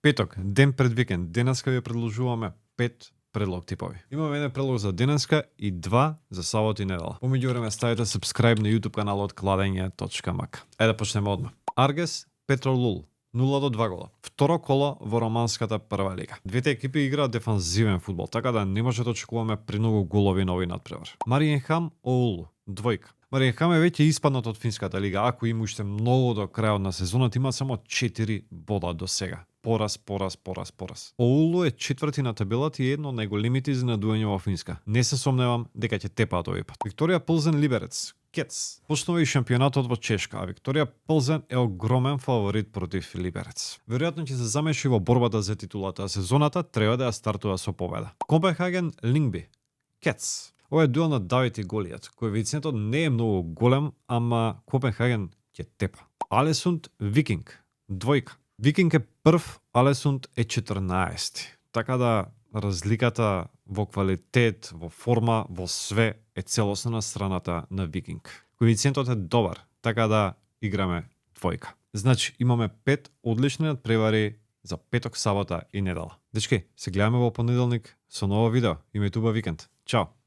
Петок, ден пред викенд. Денеска ви предложуваме 5 предлог типови. Имаме еден предлог за денеска и 2 за сабота и недела. Помеѓу време ставите subscribe на YouTube каналот kladeње.mk. Да почнеме одма. Аргес Петролул 0-2 гола. Второ коло во романската прва лига. Двете екипи играат дефанзивен фудбал, така да не може да очекуваме премногу голови на овој надпревар. Мариенхам Оулу 2. Мариенхам е веќе испаднат од финската лига, ако има уште многу до крајот на сезоната, има само 4 бода до сега. Пораз. Оулу е четврти на табелата и едно од најголемите изненадувања во Финска. Не се сомневам дека ќе тепаат овој пат. Викторија Плзен Либерец Кец. Почнува и шампионатот во Чешка, а Викторија Плзен е огромен фаворит против Либерец. Веројатно ќе се замеши во борбата за титулата, а сезоната треба да ја стартува со победа. Копенхаген Лингби Кец. Ова е дуел на Давид и Голијат. Коефициентот не е многу голем, ама Копенхаген ќе тепа. Алесунд Викинг 2. Викинг е прв, Алесунд е 14. Така да разликата во квалитет, во форма, во све е целосно на страната на Викинг. Коефициентот е добар, така да играме 2. Значи имаме 5 одлични надпревари за петок, сабота и недела. Дечки, се гледаме во понеделник со ново видео. Имајте убав викенд. Чао!